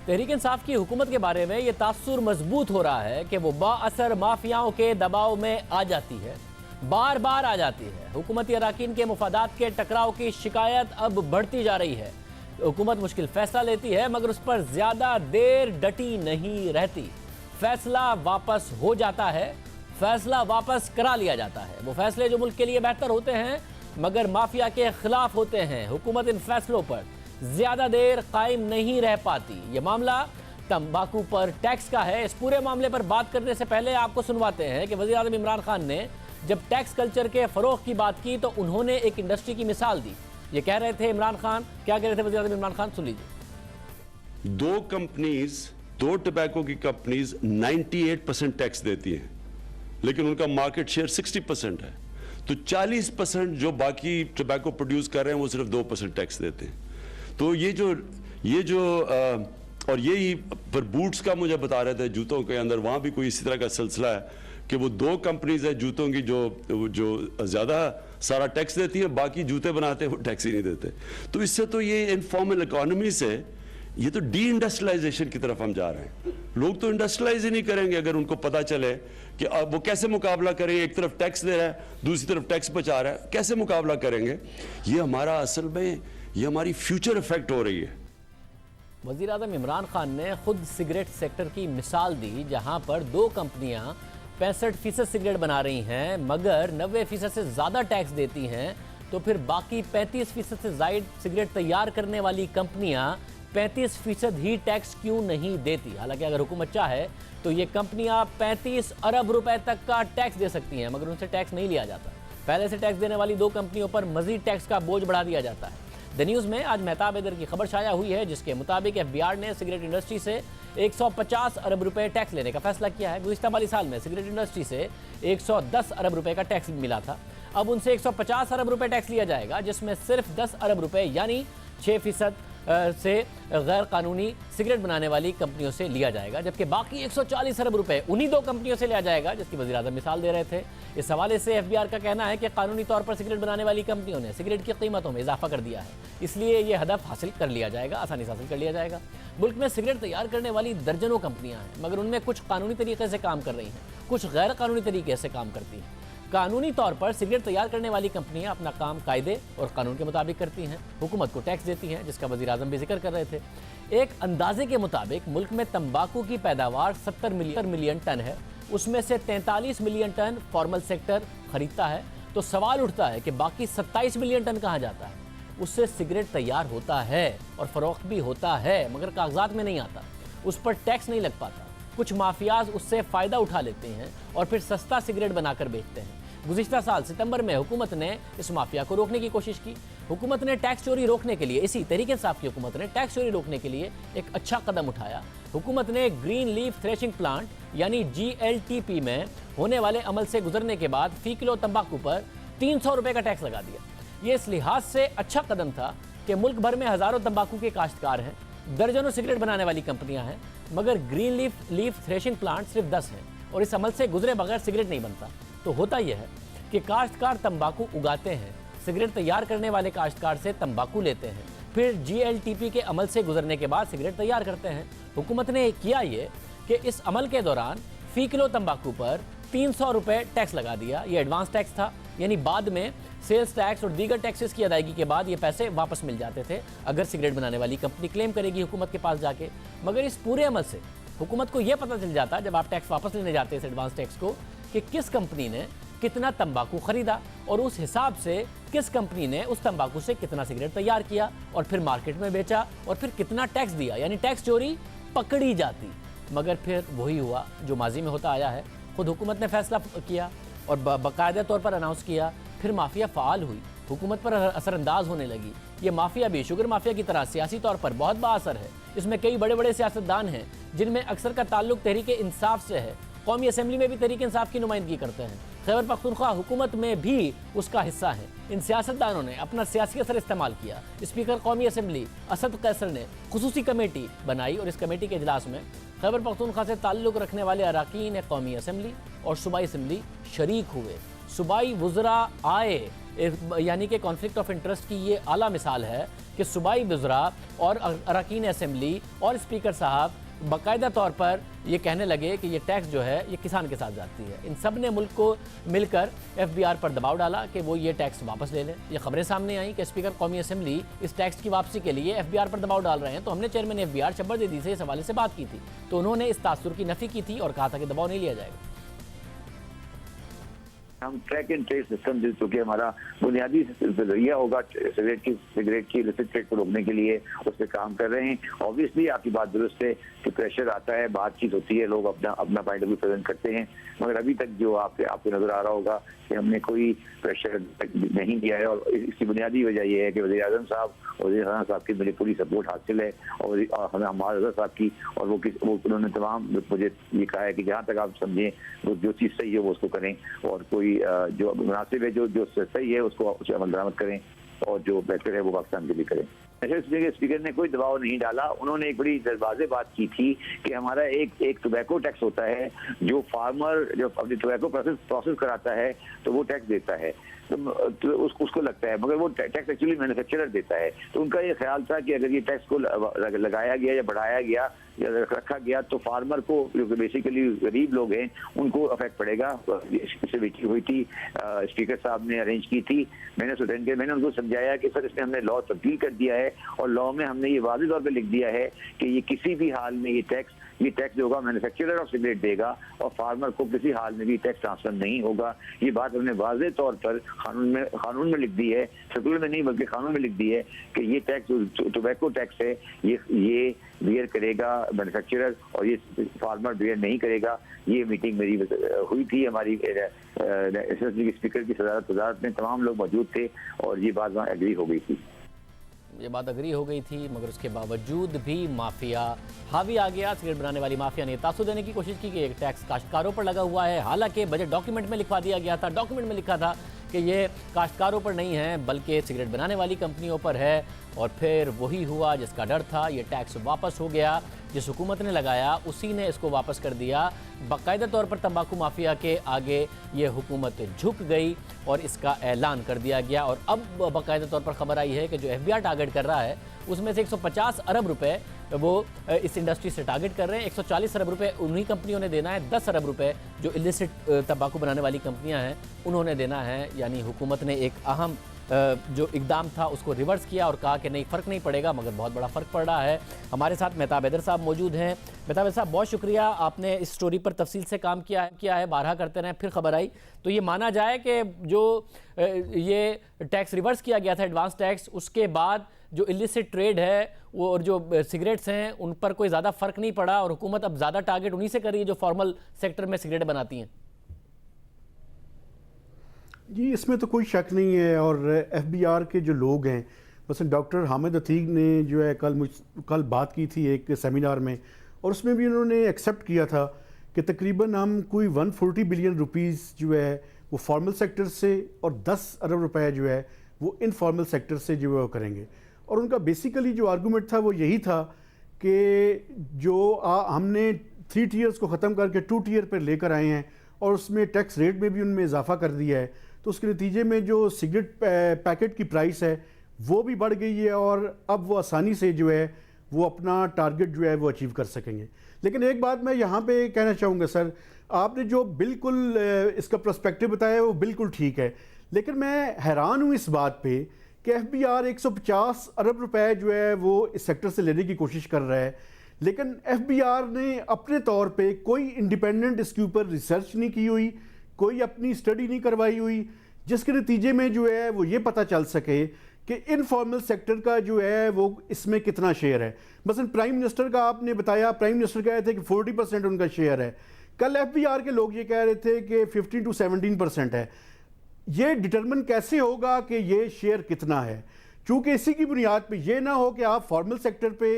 तहरीक इंसाफ की हुकूमत के बारे में ये तासुर मजबूत हो रहा है कि वो बाअसर माफियाओं के दबाव में आ जाती है, बार बार आ जाती है। हुकूमती अराकीन के मुफादात के टकराव की शिकायत अब बढ़ती जा रही है। हुकूमत मुश्किल फैसला लेती है मगर उस पर ज्यादा देर डटी नहीं रहती। फैसला वापस हो जाता है, फैसला वापस करा लिया जाता है। वो फैसले जो मुल्क के लिए बेहतर होते हैं मगर माफिया के खिलाफ होते हैं। हुकूमत इन फैसलों पर ज्यादा देर कायम नहीं रह पाती। ये मामला तंबाकू पर टैक्स का है। इस पूरे मामले पर बात करने से पहले आपको सुनवाते हैं कि वज़ीर आज़म इमरान खान ने जब टैक्स कल्चर के फरोग की बात की तो उन्होंने एक इंडस्ट्री की मिसाल दी। ये कह रहे थे इमरान खान, क्या कह रहे थे वज़ीर आज़म इमरान खान, सुन लीजिए। दो टबैको की कंपनीज 98% टैक्स देती हैं लेकिन उनका मार्केट शेयर 60% है, तो 40% जो बाकी टबैको प्रोड्यूस कर रहे हैं वो सिर्फ 2% टैक्स देते हैं। तो ये जो और यही पर बूट्स का मुझे बता रहे थे, जूतों के अंदर वहाँ भी कोई इसी तरह का सिलसिला है कि वो 2 कंपनीज है जूतों की जो ज़्यादा सारा टैक्स देती है, बाकी जूते बनाते हैं वो टैक्स ही नहीं देते। तो इससे तो ये इनफॉर्मल इकोनॉमी से ये तो डी इंडस्ट्रियलाइजेशन की तरफ हम जा रहे हैं। लोग तो इंडस्ट्रियलाइज ही नहीं करेंगे अगर उनको पता चले कि अब वो कैसे मुकाबला करें। एक तरफ टैक्स दे रहा है, दूसरी तरफ टैक्स बचा रहा है, कैसे मुकाबला करेंगे? ये हमारा असल में ये हमारी फ्यूचर इफेक्ट हो रही है। वज़ीर आज़म इमरान खान ने खुद सिगरेट सेक्टर की मिसाल दी जहां पर 2 कंपनियां 65% सिगरेट बना रही हैं मगर 90% से ज़्यादा टैक्स देती हैं। तो फिर बाकी 35% से ज़ायद सिगरेट तैयार करने वाली कंपनियां 35% ही टैक्स क्यों नहीं देती? हालांकि अगर हुकूमत चाहे तो ये कंपनियां 35 अरब रुपए तक का टैक्स दे सकती हैं मगर उनसे टैक्स नहीं लिया जाता। पहले से टैक्स देने वाली 2 कंपनियों पर मजीद टैक्स का बोझ बढ़ा दिया जाता है। द न्यूज़ में आज मेहताब हैदर की खबर शाया हुई है जिसके मुताबिक FBI ने सिगरेट इंडस्ट्री से 150 अरब रुपए टैक्स लेने का फैसला किया है। गुज़िश्ता माली साल में सिगरेट इंडस्ट्री से 110 अरब रुपए का टैक्स मिला था। अब उनसे 150 अरब रुपए टैक्स लिया जाएगा जिसमें सिर्फ 10 अरब रुपए यानी 6% से गैर कानूनी सिगरेट बनाने वाली कंपनियों से लिया जाएगा, जबकि बाकी 140 अरब रुपए उन्हीं 2 कंपनियों से लिया जाएगा जिसकी वज़ीर आज़म मिसाल दे रहे थे। इस हवाले से FBI का कहना है कि कानूनी तौर पर सिगरेट बनाने वाली कंपनियों ने सिगरेट की कीमतों में इजाफा कर दिया है, इसलिए यह हदफ हासिल कर लिया जाएगा, आसानी से हासिल कर लिया जाएगा। मुल्क में सिगरेट तैयार करने वाली दर्जनों कंपनियां हैं मगर उनमें कुछ कानूनी तरीके से काम कर रही हैं, कुछ गैर कानूनी तरीके से काम करती हैं। कानूनी तौर पर सिगरेट तैयार करने वाली कंपनियां अपना काम कायदे और कानून के मुताबिक करती हैं, हुकूमत को टैक्स देती हैं, जिसका वज़ीर आज़म भी जिक्र कर रहे थे। एक अंदाजे के मुताबिक मुल्क में तंबाकू की पैदावार 70 मिलियन टन है, उसमें से 43 मिलियन टन फॉर्मल सेक्टर खरीदता है। तो सवाल उठता है कि बाकी 27 मिलियन टन कहाँ जाता है? उससे सिगरेट तैयार होता है और फरोख्त भी होता है मगर कागजात में नहीं आता, उस पर टैक्स नहीं लग पाता। कुछ माफियाज उससे फ़ायदा उठा लेते हैं और फिर सस्ता सिगरेट बनाकर बेचते हैं। गुज़िश्ता साल सितंबर में हुकूमत ने इस माफिया को रोकने की कोशिश की। हुकूमत ने टैक्स चोरी रोकने के लिए, इसी तहरीक इंसाफ की हुकूमत ने टैक्स चोरी रोकने के लिए एक अच्छा कदम उठाया। हुकूमत ने ग्रीन लीफ थ्रेशिंग प्लांट यानी GLTP में होने वाले अमल से गुजरने के बाद फी किलो तंबाकू पर 300 रुपये का टैक्स लगा दिया। ये इस लिहाज से अच्छा कदम था कि मुल्क भर में हज़ारों तंबाकू के काश्तकार हैं, दर्जनों सिगरेट बनाने वाली कंपनियां हैं मगर ग्रीन लीफ थ्रेशिंग प्लांट सिर्फ 10 हैं और इस अमल से गुजरे बगैर सिगरेट नहीं बनता। तो होता यह है कि काश्तकार तंबाकू उगाते हैं, सिगरेट तैयार करने वाले काश्तकार से तंबाकू लेते हैं, फिर GLTP के अमल से गुजरने के बाद सिगरेट तैयार करते हैं। हुकूमत ने किया ये कि इस अमल के दौरान फ़ी किलो तंबाकू पर 300 रुपये टैक्स लगा दिया। ये एडवांस टैक्स था, यानी बाद में सेल्स टैक्स और दीगर टैक्सेस की अदायगी के बाद ये पैसे वापस मिल जाते थे अगर सिगरेट बनाने वाली कंपनी क्लेम करेगी हुकूमत के पास जाके। मगर इस पूरे अमल से हुकूमत को यह पता चल जाता जब आप टैक्स वापस लेने जाते इस एडवांस टैक्स को कि किस कंपनी ने कितना तंबाकू खरीदा और उस हिसाब से किस कंपनी ने उस तंबाकू से कितना सिगरेट तैयार किया और फिर मार्केट में बेचा और फिर कितना टैक्स दिया, यानी टैक्स चोरी पकड़ी जाती। मगर फिर वही हुआ जो माजी में होता आया है। खुद हुकूमत ने फैसला किया और बाकायदा तौर पर अनाउंस किया, फिर माफिया फ़ाल हुई, हुकूमत पर असरअंदाज होने लगी। ये माफिया भी शुगर माफिया की तरह सियासी तौर पर बहुत बाअसर है। इसमें कई बड़े बड़े सियासतदान हैं जिनमें अक्सर का ताल्लुक तहरीक इंसाफ से है। कौमी असम्बली में भी तहरीक इंसाफ की नुमाइंदगी करते हैं, खैबर पख्तूनख्वा हुकूमत में भी उसका हिस्सा है। इन सियासतदानों ने अपना सियासी असर इस्तेमाल किया। स्पीकर कौमी असम्बली असद कैसर ने खुसूसी कमेटी बनाई और इस कमेटी के इजलास में खैबर पख्तूनख्वा से ताल्लुक़ रखने वाले अरकान कौमी असम्बली और सूबाई असम्बली शरीक हुए। सूबाई वुज़रा आए, यानी कि कॉन्फ्लिक्ट ऑफ इंटरेस्ट की ये आला मिसाल है कि सूबाई वज़रा और अरकान असेंबली और स्पीकर साहब बाकायदा तौर पर ये कहने लगे कि ये टैक्स जो है ये किसान के साथ जाती है। इन सब ने मुल्क को मिलकर FBR पर दबाव डाला कि वो ये टैक्स वापस ले लें। ये खबरें सामने आई कि स्पीकर कौमी असेंबली इस टैक्स की वापसी के लिए FBR पर दबाव डाल रहे हैं। तो हमने चेयरमैन FBR शब्बर जदीद से इस हवाले से बात की थी, तो उन्होंने इस तासुर की नफ़ी की थी और कहा था कि दबाव नहीं लिया जाएगा। हम ट्रैक एंड ट्रेस सिस्टम जो कि हमारा बुनियादी जरिया होगा सिगरेट की इलिसिट ट्रेड को रोकने के लिए, उस पर काम कर रहे हैं। ऑब्वियसली आपकी बात दुरुस्त है कि प्रेशर आता है, बातचीत होती है, लोग अपना पॉइंट ऑफ व्यू प्रेजेंट करते हैं, मगर अभी तक जो आपको नजर आ रहा होगा कि हमने कोई प्रेशर नहीं दिया है। और इसकी बुनियादी वजह यह है कि वज़ीर आज़म साहब और वज़ीर खाना साहब की मेरी पूरी सपोर्ट हासिल है, और हमें हमारे रज़ा साहब की, और वो उन्होंने तमाम मुझे ये कहा है कि जहाँ तक आप समझें वो जो चीज़ सही है वो उसको करें, और कोई जो मुनासिब है जो सही है उसको अमल दरामद करें, और जो बेहतर है वो पाकिस्तान के लिए करें। स्पीकर ने कोई दबाव नहीं डाला। उन्होंने एक बड़ी वाज़ेह बात की थी कि हमारा एक टोबैको टैक्स होता है, जो फार्मर जो अपनी टोबैको प्रोसेस कराता है तो वो टैक्स देता है, तो उसको लगता है, मगर वो टैक्स एक्चुअली मैन्युफैक्चरर देता है। तो उनका ये ख्याल था कि अगर ये टैक्स को लगाया गया या बढ़ाया गया या रखा गया तो फार्मर को, जो बेसिकली गरीब लोग हैं, उनको अफेक्ट पड़ेगा। इससे मीटिंग हुई थी, स्पीकर साहब ने अरेंज की थी, मैंने अटेंड किया। मैंने उनको समझाया कि सर इसमें हमने लॉ तब्दील कर दिया है, और लॉ में हमने ये वाज़ेह तौर पर लिख दिया है कि ये किसी भी हाल में ये टैक्स जो होगा मैन्युफैक्चरर ऑफ सिगरेट देगा, और फार्मर को किसी हाल में भी टैक्स ट्रांसफर नहीं होगा। ये बात हमने वाज़ेह तौर पर कानून में लिख दी है, सर्कुलर में नहीं बल्कि कानून में लिख दी है कि ये टैक्स टोबैको टैक्स है, ये बियर करेगा मैन्युफैक्चरर और ये फार्मर बियर नहीं करेगा। ये मीटिंग मेरी हुई थी, हमारी एसएसजी स्पीकर की सदारत में तमाम लोग मौजूद थे, और ये बात वहाँ एग्री हो गई थी। ये बात अग्री हो गई थी, मगर उसके बावजूद भी माफिया हावी आ गया। सिगरेट बनाने वाली माफिया ने तासुर देने की कोशिश की कि एक टैक्स काश्तकारों पर लगा हुआ है। हालांकि बजट डॉक्यूमेंट में लिखवा दिया गया था, डॉक्यूमेंट में लिखा था कि ये काश्तकारों पर नहीं है बल्कि सिगरेट बनाने वाली कंपनियों पर है। और फिर वही हुआ जिसका डर था, ये टैक्स वापस हो गया। जिस हुकूमत ने लगाया उसी ने इसको वापस कर दिया। बाकायदा तौर पर तंबाकू माफिया के आगे ये हुकूमत झुक गई और इसका ऐलान कर दिया गया। और अब बाकायदा तौर पर खबर आई है कि जो FBR टारगेट कर रहा है उसमें से 150 अरब रुपए वो इस इंडस्ट्री से टारगेट कर रहे हैं। 140 अरब रुपए उन्हीं कंपनियों ने देना है, 10 अरब रुपए जो इलिसिट तंबाकू बनाने वाली कंपनियां हैं उन्होंने देना है। यानी हुकूमत ने एक अहम जो इकदाम था उसको रिवर्स किया और कहा कि नहीं, फ़र्क नहीं पड़ेगा, मगर बहुत बड़ा फ़र्क पड़ रहा है। हमारे साथ मेहताब हैदर साहब मौजूद हैं। मेहताब हैदर साहब, बहुत शुक्रिया, आपने इस स्टोरी पर तफसील से काम किया है, बारहा करते रहे, फिर खबर आई। तो ये माना जाए कि जो ये टैक्स रिवर्स किया गया था, एडवांस टैक्स, उसके बाद जो इलिसिट ट्रेड है वो और जो सिगरेट्स हैं उन पर कोई ज़्यादा फ़र्क नहीं पड़ा, और हुकूमत अब ज़्यादा टारगेट उन्हीं से कर रही है जो फॉर्मल सेक्टर में सिगरेट बनाती हैं। जी, इसमें तो कोई शक नहीं है। और FBR के जो लोग हैं, मसलन डॉक्टर हामिद अतीक ने जो है कल बात की थी एक सेमिनार में, और उसमें भी उन्होंने एक्सेप्ट किया था कि तकरीबन हम कोई 140 बिलियन रुपीस जो है वो फॉर्मल सेक्टर से और 10 अरब रुपए जो है वो इनफॉर्मल सेक्टर से जो है वो करेंगे। और उनका बेसिकली जो आर्गूमेंट था वो यही था कि जो हमने 3 टीयर्स को ख़त्म करके 2 टीयर पर लेकर आए हैं, और उसमें टैक्स रेट में भी उनमें इजाफा कर दिया है, तो उसके नतीजे में जो सिगरेट पैकेट की प्राइस है वो भी बढ़ गई है, और अब वो आसानी से जो है वो अपना टारगेट जो है वो अचीव कर सकेंगे। लेकिन एक बात मैं यहाँ पे कहना चाहूँगा सर, आपने जो बिल्कुल इसका पर्सपेक्टिव बताया वो बिल्कुल ठीक है, लेकिन मैं हैरान हूँ इस बात पे कि FBR 150 अरब रुपए जो है वो इस सेक्टर से लेने की कोशिश कर रहा है, लेकिन FBR ने अपने तौर पे कोई इंडिपेंडेंट इसके ऊपर रिसर्च नहीं की हुई, कोई अपनी स्टडी नहीं करवाई हुई, जिसके नतीजे में जो है वो ये पता चल सके कि इनफॉर्मल सेक्टर का जो है वो इसमें कितना शेयर है। मसलन प्राइम मिनिस्टर का आपने बताया, प्राइम मिनिस्टर कह रहे थे कि 40% उनका शेयर है। कल FBR के लोग ये कह रहे थे कि 15 to 17% है। ये डिटरमिन कैसे होगा कि ये शेयर कितना है? चूँकि इसी की बुनियाद पे ये ना हो कि आप फॉर्मल सेक्टर पे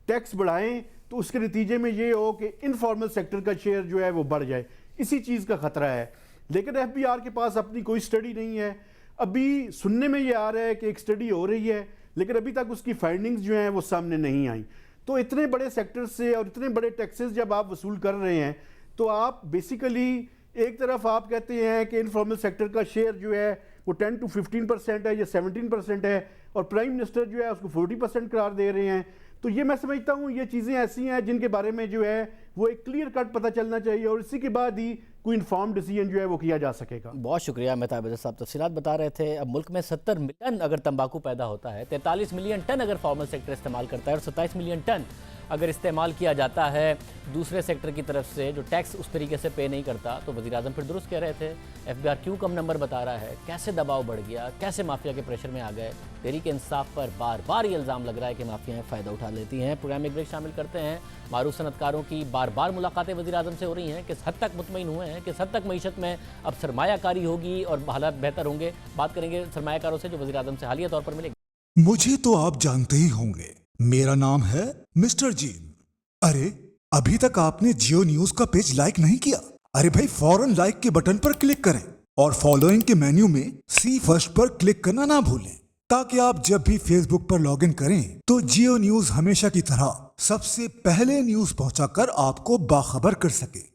टैक्स बढ़ाएं तो उसके नतीजे में ये हो कि इनफॉर्मल सेक्टर का शेयर जो है वो बढ़ जाए, इसी चीज़ का ख़तरा है। लेकिन FBR के पास अपनी कोई स्टडी नहीं है। अभी सुनने में ये आ रहा है कि एक स्टडी हो रही है, लेकिन अभी तक उसकी फाइंडिंग्स जो हैं वो सामने नहीं आई। तो इतने बड़े सेक्टर से और इतने बड़े टैक्सेस जब आप वसूल कर रहे हैं तो आप बेसिकली एक तरफ आप कहते हैं कि इनफॉर्मल सेक्टर का शेयर जो है वो 10 to 15% है या 17% है, और प्राइम मिनिस्टर जो है उसको 40% करार दे रहे हैं। तो ये मैं समझता हूँ ये चीज़ें ऐसी हैं जिनके बारे में जो है वो एक क्लियर कट पता चलना चाहिए, और इसी के बाद ही कोई इन्फॉर्म डिसीजन जो है वो किया जा सकेगा। बहुत शुक्रिया मेहताब अजहर साहब, तफसीलात बता रहे थे। अब मुल्क में 70 मिलियन अगर तंबाकू पैदा होता है, 43 मिलियन टन अगर फॉर्मल सेक्टर इस्तेमाल करता है, और 27 मिलियन टन अगर इस्तेमाल किया जाता है दूसरे सेक्टर की तरफ से जो टैक्स उस तरीके से पे नहीं करता, तो वज़ीर आज़म फिर दुरुस्त कह रहे थे FBI क्यों कम नंबर बता रहा है, कैसे दबाव बढ़ गया, कैसे माफिया के प्रेशर में आ गए। तहरीक इंसाफ पर बार बार ये इल्ज़ाम लग रहा है कि माफियाएँ फ़ायदा उठा लेती हैं। प्रोग्राम में एक ब्रेक शामिल करते हैं। मारूफ सनतकारों की बार बार मुलाकातें वज़ीर आज़म से हो रही हैं, किस हद तक मुतमईन हुए हैं, किस हद तक मईशत में अब सरमायाकारी होगी और हालात बेहतर होंगे। बात करेंगे सरमायाकारों से जो वज़ीर आज़म से हालिया तौर पर मिले। मुझे तो आप जानते ही होंगे, मेरा नाम है मिस्टर जीन। अरे अभी तक आपने जियो न्यूज का पेज लाइक नहीं किया? अरे भाई फौरन लाइक के बटन पर क्लिक करें और फॉलोइंग के मेन्यू में सी फर्स्ट पर क्लिक करना ना भूलें, ताकि आप जब भी फेसबुक पर लॉगिन करें तो जियो न्यूज हमेशा की तरह सबसे पहले न्यूज पहुंचाकर आपको बाखबर कर सके।